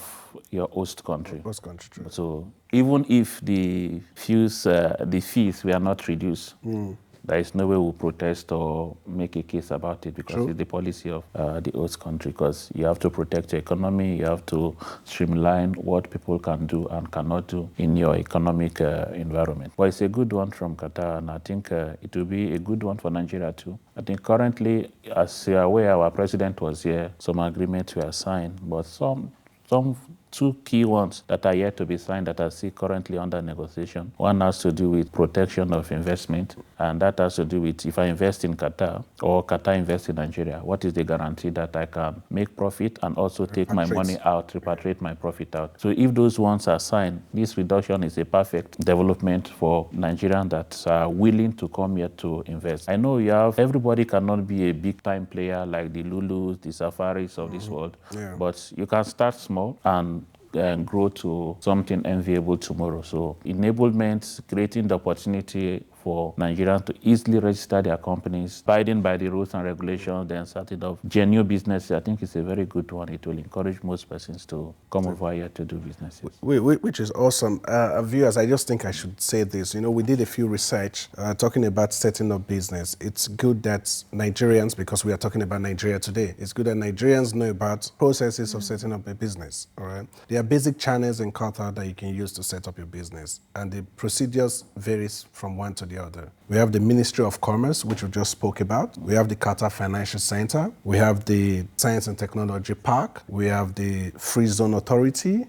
your host country. So even if the fees were not reduced, there is no way we'll protest or make a case about it because True. it's the policy of the host country, because you have to protect your economy, you have to streamline what people can do and cannot do in your economic environment. But it's a good one from Qatar, and I think it will be a good one for Nigeria too. I think currently, as you are aware, our president was here, some agreements were signed, but some two key ones that are yet to be signed that are still currently under negotiation. One has to do with protection of investment, and that has to do with if I invest in Qatar or Qatar invests in Nigeria, what is the guarantee that I can make profit and also take my money out, repatriate my profit out. So if those ones are signed, this reduction is a perfect development for Nigerians that are willing to come here to invest. I know everybody cannot be a big time player like the Lulus, the Safaris of this world, but you can start small and grow to something enviable tomorrow. So enablement, creating the opportunity for Nigerians to easily register their companies, abiding by the rules and regulations, then starting up genuine businesses, I think it's a very good one. It will encourage most persons to come over here to do businesses. Which is awesome. Viewers, I just think I should say this. We did a few research talking about setting up business. It's good that Nigerians, because we are talking about Nigeria today, it's good that Nigerians know about processes of setting up a business. All right. There are basic channels in Qatar that you can use to set up your business, and the procedures varies from one to the other. We have the Ministry of Commerce, which we just spoke about. We have the Qatar Financial Center. We have the Science and Technology Park. We have the Free Zone Authority.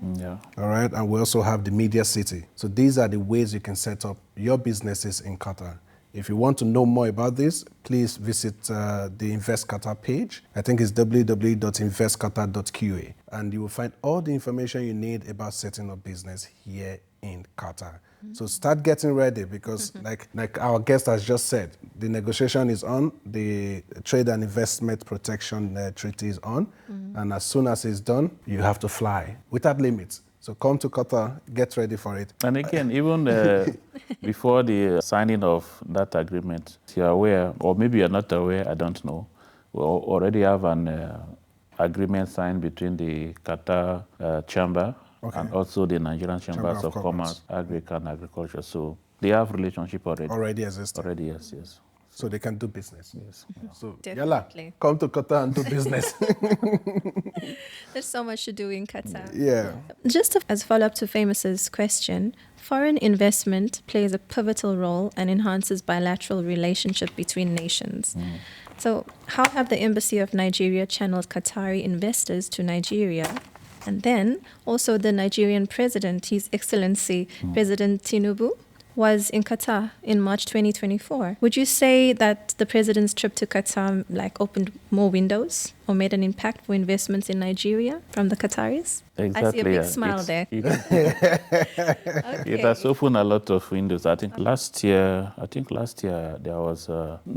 All right. And we also have the Media City. So these are the ways you can set up your businesses in Qatar. If you want to know more about this, please visit the Invest Qatar page. I think it's www.investqatar.qa. And you will find all the information you need about setting up business here in Qatar. So start getting ready because like our guest has just said, the negotiation is on, the Trade and Investment Protection Treaty is on, and as soon as it's done, you have to fly without limits. So come to Qatar, get ready for it. And again, even before the signing of that agreement, you're aware, or maybe you're not aware, I don't know, we already have an agreement signed between the Qatar Chamber and also the Nigerian Chambers of Commerce, Agric and Agriculture. So they have relationship already. Already existing. Already, yes. So they can do business. Yes. So Definitely. Yalla, come to Qatar and do business. There's so much to do in Qatar. Yeah. Just as follow-up to Famous's question, foreign investment plays a pivotal role and enhances bilateral relationship between nations. So how have the Embassy of Nigeria channeled Qatari investors to Nigeria? And then also the Nigerian president, His Excellency President Tinubu, was in Qatar in March 2024. Would you say that the president's trip to Qatar opened more windows or made an impact for investments in Nigeria from the Qataris? Exactly. I see a big smile there. It has opened a lot of windows. I think last year there was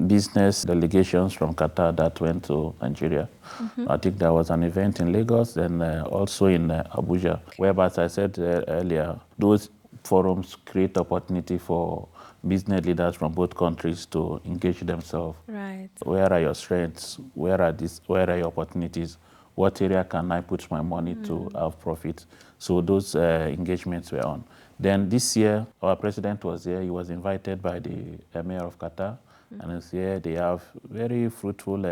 business delegations from Qatar that went to Nigeria. I think there was an event in Lagos and also in Abuja, whereby, as I said earlier, those forums create opportunity for business leaders from both countries to engage themselves. Right. Where are your strengths? Where are your opportunities? What area can I put my money to have profit? So those engagements were on. Then this year, our president was here. He was invited by the Emir of Qatar. And this year, they have very fruitful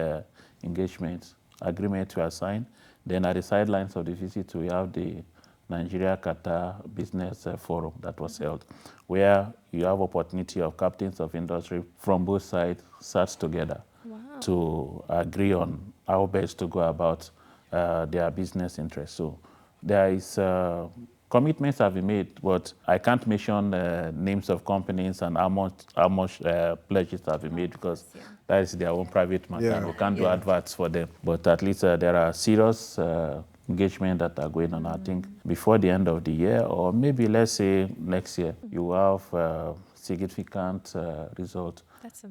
engagements. Agreements were signed. Then at the sidelines of the visit, we have the Nigeria-Qatar Business Forum that was held, where you have opportunity of captains of industry from both sides sat together to agree on how best to go about their business interests. So there is commitments have been made, but I can't mention names of companies and how much pledges have been made because that is their own private matter. And we can't do adverts for them. But at least there are serious engagement that are going on. I think before the end of the year, or maybe let's say next year, you have significant result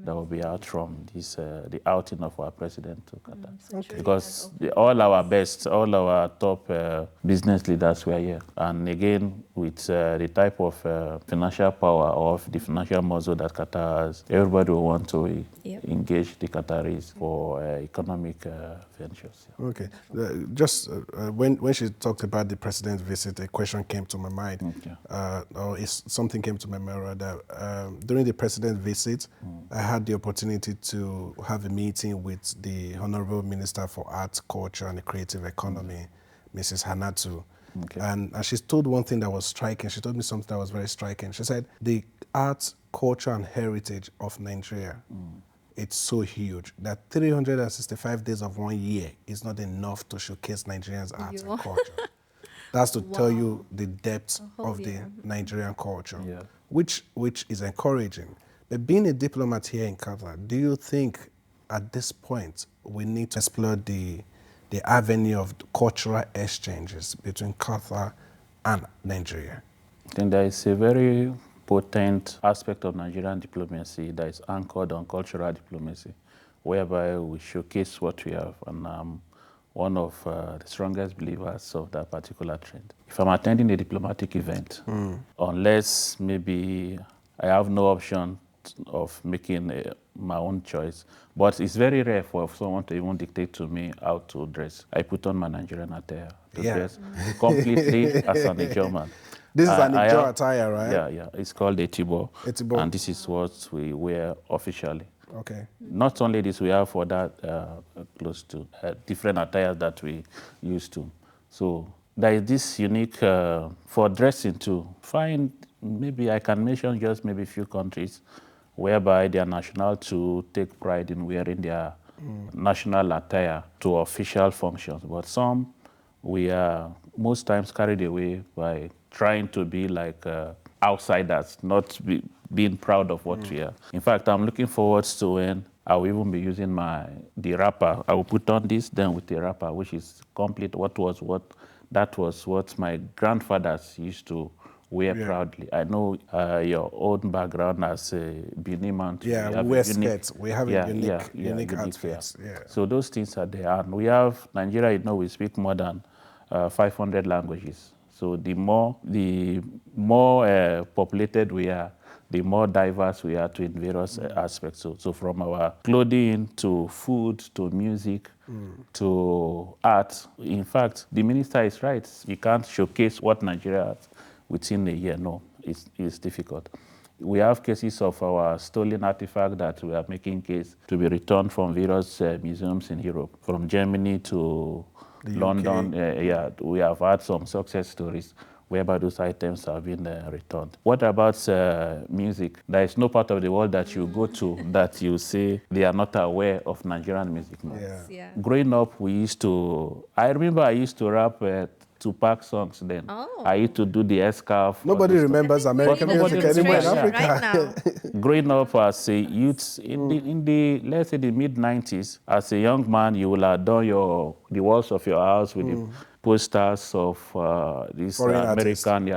that will be out from this the outing of our president to Qatar. Because all our top business leaders were here. And again, with the type of financial power of the financial muscle that Qatar has, everybody will want to engage the Qataris for economic ventures. Okay. Just when she talked about the president's visit, a question came to my mind, something came to my mind rather. During the president's visit, I had the opportunity to have a meeting with the Honorable Minister for Arts, Culture and the Creative Economy, Mrs. Hanatu. Okay. And she told one thing that was striking. She told me something that was very striking. She said, the arts, culture and heritage of Nigeria, it's so huge that 365 days of 1 year is not enough to showcase Nigerians' arts and culture. That's to tell you the depth of the Nigerian culture, which is encouraging. But being a diplomat here in Qatar, do you think at this point we need to explore the avenue of cultural exchanges between Qatar and Nigeria? I think there is a very potent aspect of Nigerian diplomacy that is anchored on cultural diplomacy, whereby we showcase what we have. And I'm one of the strongest believers of that particular trend. If I'm attending a diplomatic event, unless maybe I have no option of making my own choice, but it's very rare for someone to even dictate to me how to dress. I put on my Nigerian attire to dress completely as an German. This is an Niger attire, right? Yeah. It's called a tibo. Etibo. And this is what we wear officially. Okay. Not only this, we have for that close to different attires that we used to. So there is this unique, for dressing too, maybe I can mention just maybe a few countries whereby they are national to take pride in wearing their national attire to official functions. But some, we are most times carried away by trying to be like outsiders, not being proud of what we are. In fact, I'm looking forward to when I will even be using the wrapper. I will put on this, then with the wrapper, which is complete. That was what my grandfathers used to wear proudly. I know your own background as a Benin man. Yeah, we wear skirts. We have a unique outfits. Yeah. So those things are there. And we have, Nigeria, we speak more than 500 languages. So the more populated we are, the more diverse we are in various aspects. So from our clothing to food to music to art. In fact, the minister is right. You can't showcase what Nigeria has within a year. No, it's difficult. We have cases of our stolen artifact that we are making case to be returned from various museums in Europe, from Germany to London. We have had some success stories whereby those items have been returned. What about music? There is no part of the world that you go to that you say they are not aware of Nigerian music. No. Yeah. Growing up, I remember I used to rap Tupac songs then. I used to do the S-Scarf. Nobody remembers American music anymore in Africa. Right Growing up as a youth in the let's say the mid-90s, as a young man, you will adorn the walls of your house with the posters of these American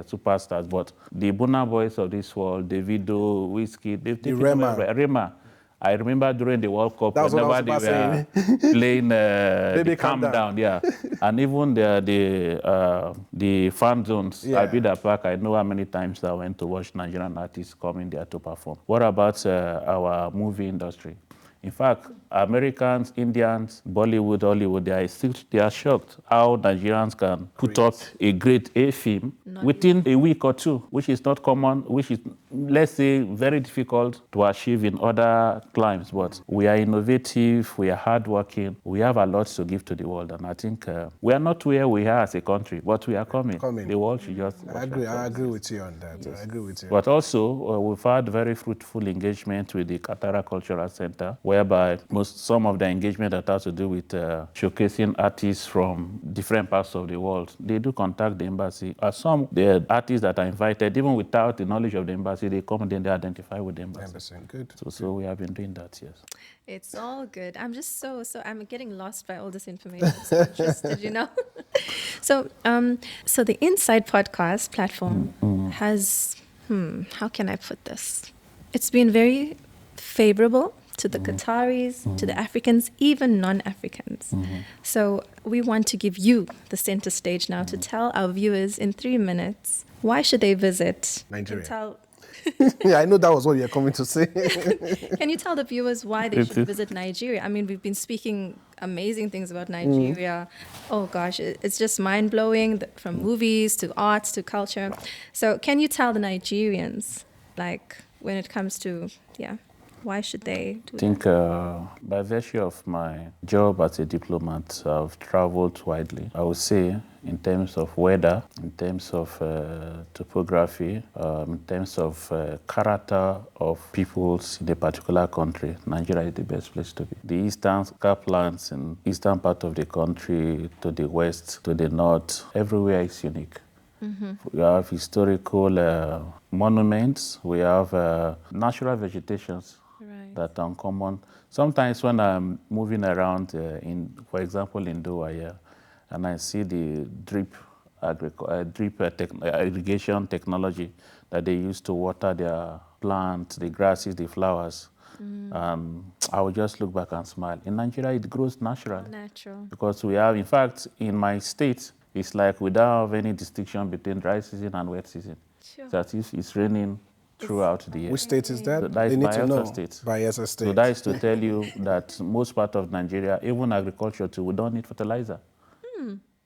superstars. But the Burna Boys of this world, Davido, Whiskey, they've taken Rema. I remember during the World Cup, whenever they were playing Baby Calm Down, and even the fan zones at Bida Park, I know how many times I went to watch Nigerian artists coming there to perform. What about our movie industry? In fact, Americans, Indians, Bollywood, Hollywood, they are shocked how Nigerians can put up a great film within a week or two, which is not common, which is, let's say, very difficult to achieve in other climes. But we are innovative, we are hardworking, we have a lot to give to the world. And I think we are not where we are as a country, but we are coming. The world should just... I agree with you on that. Yes. I agree with you. But also, we've had very fruitful engagement with the Qatar Cultural Center, whereby some of the engagement that has to do with showcasing artists from different parts of the world, they do contact the embassy. Some the artists that are invited, even without the knowledge of the embassy, they come and then they identify with the embassy. Good. So we have been doing that, yes. It's all good. I'm just I'm getting lost by all this information. So interested, So the Inside Podcast platform has, how can I put this? It's been very favorable to the Qataris, to the Africans, even non-Africans. So we want to give you the center stage now to tell our viewers in 3 minutes, why should they visit Nigeria? Yeah, I know that was what you're coming to say. Can you tell the viewers why they should visit Nigeria? I mean, we've been speaking amazing things about Nigeria. Oh gosh, it's just mind blowing from movies to arts to culture. So, can you tell the Nigerians, like, when it comes to, why should they do I think by virtue of my job as a diplomat, I've traveled widely. I would say in terms of weather, in terms of topography, in terms of character of peoples in a particular country, Nigeria is the best place to be. The eastern Scaplands in eastern part of the country, to the west, to the north, everywhere is unique. We have historical monuments, we have natural vegetations that are uncommon. Sometimes when I'm moving around, for example, in Doha here, and I see the drip irrigation technology that they use to water their plants, the grasses, the flowers, I will just look back and smile. In Nigeria, it grows naturally. Natural. Because we have, in fact, in my state, it's like we don't have any distinction between dry season and wet season. Sure. So it's raining throughout the year. Which state is that? So that They is need to Bayelsa know. State. Bayelsa State. So that is to tell you that most part of Nigeria, even agriculture too, we don't need fertilizer.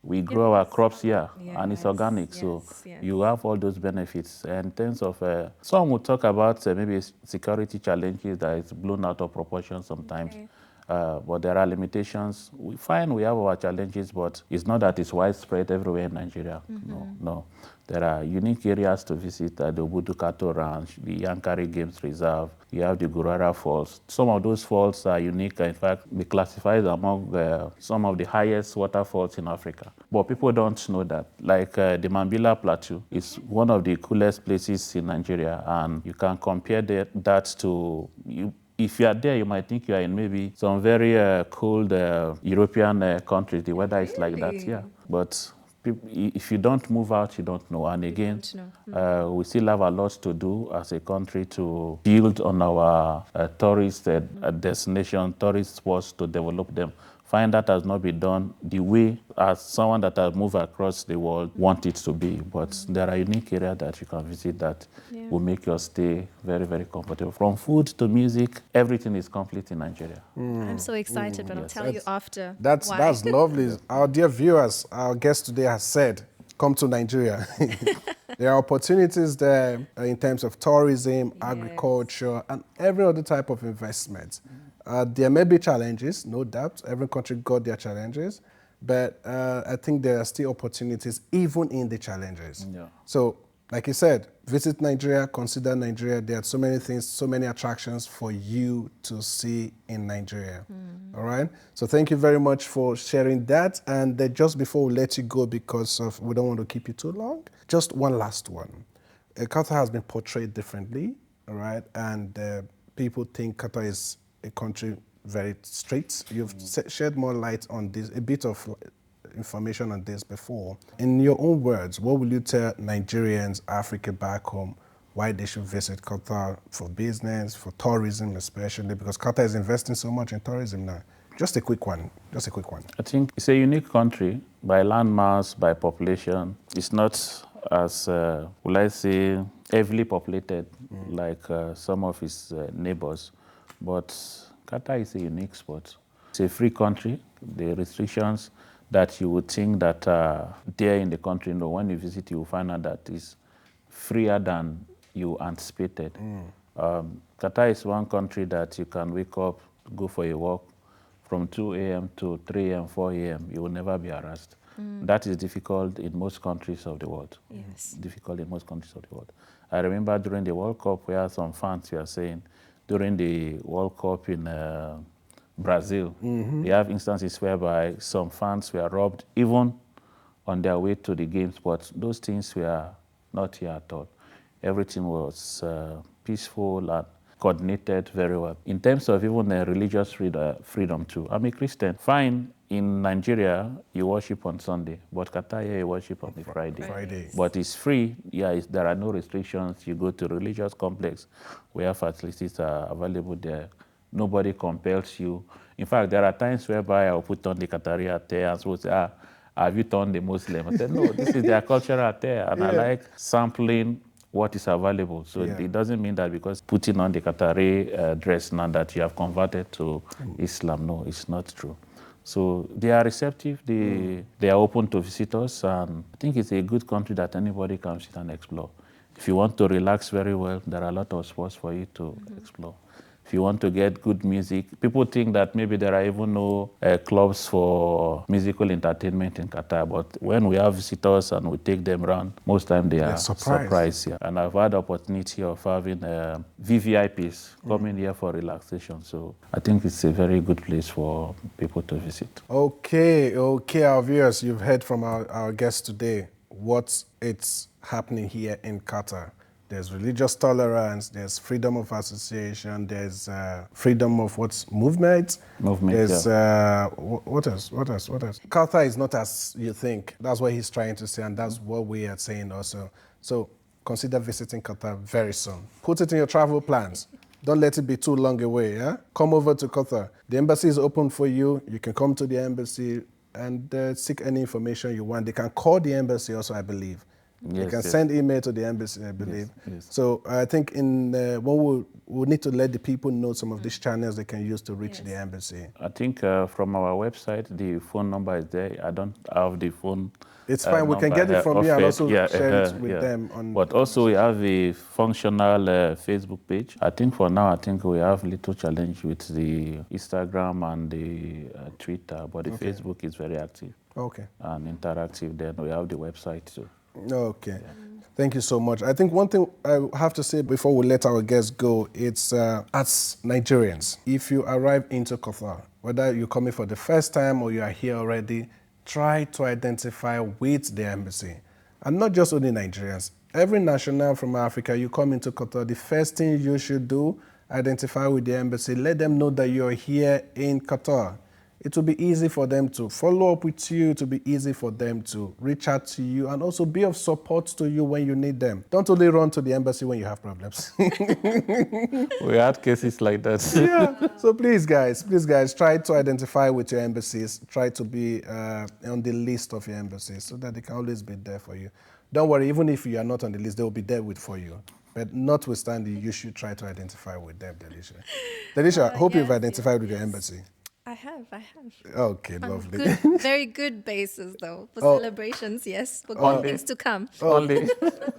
We grow our crops here, and it's organic. So you have all those benefits. And in terms of, some will talk about maybe security challenges that is blown out of proportion sometimes. But there are limitations. We find we have our challenges, but it's not that it's widespread everywhere in Nigeria. No. There are unique areas to visit, the Obudu Ranch, the Yankari Games Reserve. You have the Gurara Falls. Some of those falls are unique. In fact, they classified among some of the highest waterfalls in Africa. But people don't know that. Like the Mambila Plateau is one of the coolest places in Nigeria, and you can compare that to if you are there, you might think you are in maybe some very cold European countries. The weather is like that, yeah. But if you don't move out, you don't know. And again, we still have a lot to do as a country to build on our tourist destination, tourist spots, to develop them. Find that has not been done the way as someone that has moved across the world want it to be. But there are unique areas that you can visit that will make your stay very, very comfortable. From food to music, everything is complete in Nigeria. I'm so excited, but I'll tell you after. That's lovely. Our dear viewers, our guest today has said, come to Nigeria. There are opportunities there in terms of tourism, agriculture, and every other type of investment. There may be challenges, no doubt. Every country got their challenges, but I think there are still opportunities even in the challenges. Yeah. So, like you said, visit Nigeria, consider Nigeria. There are so many things, so many attractions for you to see in Nigeria. All right? So thank you very much for sharing that. And just before we let you go, because we don't want to keep you too long, just one last one. Qatar has been portrayed differently, all right? And people think Qatar is a country very strict. You've shed more light on this, a bit of information on this before. In your own words, what will you tell Nigerians, Africa back home, why they should visit Qatar for business, for tourism especially, because Qatar is investing so much in tourism now? Just a quick one. I think it's a unique country by landmass, by population. It's not as, will I say, heavily populated like some of its neighbors. But Qatar is a unique spot. It's a free country. The restrictions that you would think that are there in the country, when you visit, you will find out that it's freer than you anticipated. Qatar is one country that you can wake up, go for a walk from 2 a.m. to 3 a.m., 4 a.m. You will never be harassed. That is difficult in most countries of the world. Yes. Difficult in most countries of the world. I remember during the World Cup where some fans were saying, during the World Cup in Brazil, they have instances whereby some fans were robbed even on their way to the games, but those things were not here at all. Everything was peaceful and coordinated very well. In terms of even religious freedom too, I'm a Christian. Fine, in Nigeria, you worship on Sunday, but Qatar here, you worship on the Friday. But it's free. There are no restrictions. You go to religious complex where facilities are available there. Nobody compels you. In fact, there are times whereby I'll put on the Qatari attire and so say, have you turned the Muslim? I said, no, this is their cultural attire. And I like sampling what is available. So Yeah. it doesn't mean that because putting on the Qatari dress now that you have converted to Islam. No, it's not true. So they are receptive, they are open to visitors, and I think it's a good country that anybody can sit and explore. If you want to relax very well, there are a lot of spots for you to explore. If you want to get good music, people think that maybe there are even no clubs for musical entertainment in Qatar, but when we have visitors and we take them around, most time they are surprised. Yeah. And I've had the opportunity of having VVIPs coming here for relaxation. So I think it's a very good place for people to visit. Okay, our viewers, you've heard from our guest today what's happening here in Qatar. There's religious tolerance, there's freedom of association, there's freedom of movement. There's, what else? Qatar is not as you think. That's what he's trying to say, and that's what we are saying also. So consider visiting Qatar very soon. Put it in your travel plans. Don't let it be too long away, yeah? Come over to Qatar. The embassy is open for you. You can come to the embassy and seek any information you want. They can call the embassy also, I believe. You can send email to the embassy, I believe. Yes. So I think we'll need to let the people know some of these channels they can use to reach the embassy. I think from our website, the phone number is there. I don't have the phone. It's fine. We can get it from you and also share it with them. But also we have a functional Facebook page. I think for now, we have little challenge with the Instagram and the Twitter, but the Facebook is very active. Okay. And interactive. Then we have the website too. Okay. Thank you so much. I think one thing I have to say before we let our guests go, it's as Nigerians, if you arrive into Qatar, whether you're coming for the first time or you are here already, try to identify with the embassy. And not just only Nigerians. Every national from Africa, you come into Qatar, the first thing you should do, identify with the embassy. Let them know that you're here in Qatar. It will be easy for them to follow up with you. It will be easy for them to reach out to you and also be of support to you when you need them. Don't only run to the embassy when you have problems. We had cases like that. Yeah. So please guys, try to identify with your embassies. Try to be on the list of your embassies so that they can always be there for you. Don't worry, even if you are not on the list, they will be there for you. But notwithstanding, you should try to identify with them, Delisha. Delisha, hope you've identified with your embassy. I have. Okay, lovely. Very good basis, though, for celebrations, yes, for good things to come. Only.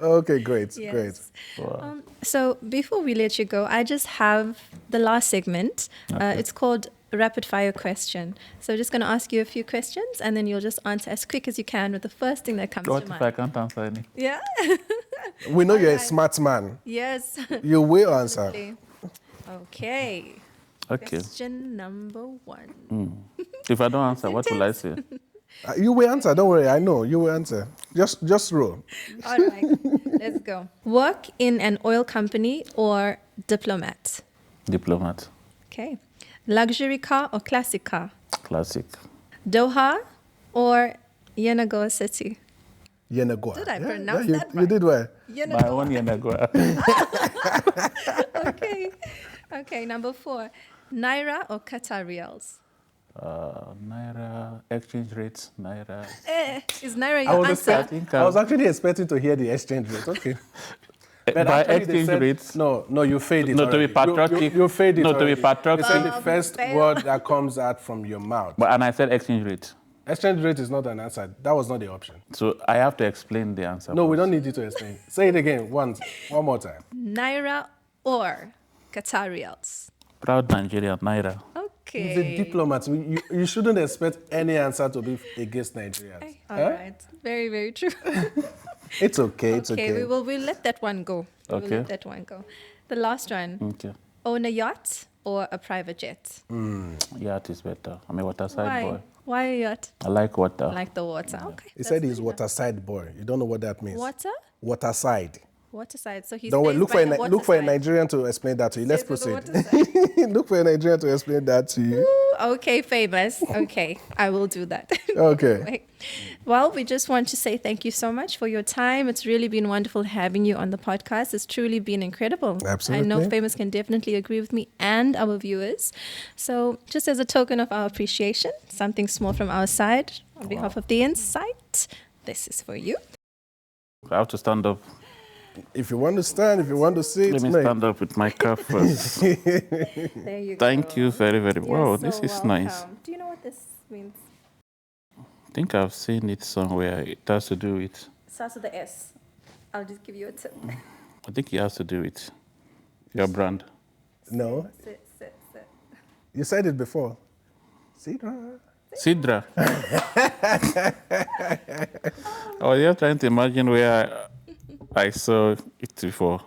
Okay, great, Yes. great. Wow. So before we let you go, I just have the last segment. It's called Rapid Fire Question. So I'm just going to ask you a few questions, and then you'll just answer as quick as you can with the first thing that comes What to if mind. I can't answer any? Yeah? We know you're a smart man. Yes. You will answer. Okay. Okay. Question number 1. If I don't answer, what will I say? You will answer. Don't worry. I know you will answer. Just roll. All right, let's go. Work in an oil company or diplomat? Diplomat. Okay. Luxury car or classic car? Classic. Doha or Yenagoa City? Yenagoa. Did I pronounce you, that You right? did well. My own Yenagoa. Okay. Okay, number 4. Naira or Qatar Riyals? Naira, exchange rates, Naira. Is Naira your answer? I was actually expecting to hear the exchange rate. Okay. But By actually they exchange said- rates. No, you fade it. No, to be already. patriotic. You fade it. No, to be already. patriotic. They said the first word that comes out from your mouth. And I said exchange rate. Exchange rate is not an answer. That was not the option. So I have to explain the answer. No, we first. don't need you to explain. Say it again one more time. Naira or Qatar Riyals? Proud Nigerian, Naira. Okay. He's a diplomat. You shouldn't expect any answer to be against Nigerians. All right. Very, very true. It's okay. It's okay. We'll let that one go. We'll Okay. let that one go. The last one. Okay. Own a yacht or a private jet? Yacht is better. I'm a waterside Why? boy. Why a yacht? I like water. Like the water. Okay. He said he's waterside boy. You don't know what that means. Water? Waterside. Waterside. So he Don't worry. stays Look by for the look for a waterside. Nigerian to explain that to you. Let's Stays by the proceed. waterside. Look for a Nigerian to explain that to you. Ooh, okay, famous. Okay, I will do that. Okay. Right. Well, we just want to say thank you so much for your time. It's really been wonderful having you on the podcast. It's truly been incredible. Absolutely. I know Famous can definitely agree with me and our viewers. So just as a token of our appreciation, something small from our side, on behalf of The Insight, this is for you. I have to stand up. If you want to stand, if you want to sit, Let me mate. stand up with my cap first. There you go. Thank you very, very much. You're Wow, so this is welcome. nice. Do you know what this means? I think I've seen it somewhere. It has to do with, Starts with the S. I'll just give you a tip. I think it has to do with your brand. No, Sit. you said it before. Sidra. Sidra. I was just trying to imagine where I saw it before.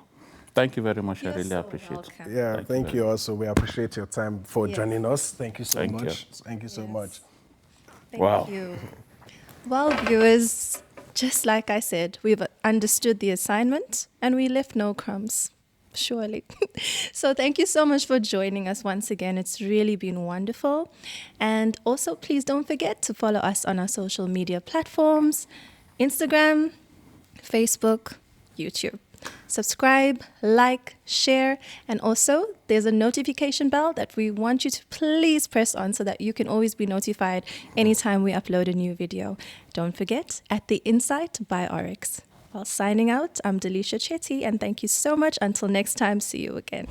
Thank you very much. I You're really so appreciate it. welcome. Yeah, thank you very also. We appreciate your time for Yes. joining us. Thank you so Thank much. you. Thank you so Yes. much. Thank Wow. you. Well, viewers, just like I said, we've understood the assignment and we left no crumbs. Surely. So thank you so much for joining us once again. It's really been wonderful. And also, please don't forget to follow us on our social media platforms, Instagram, Facebook, YouTube. Subscribe, like, share, and also there's a notification bell that we want you to please press on so that you can always be notified anytime we upload a new video. Don't forget, At the Insight by Oryx. While signing out, I'm Delisha Chetty, and thank you so much. Until next time, see you again.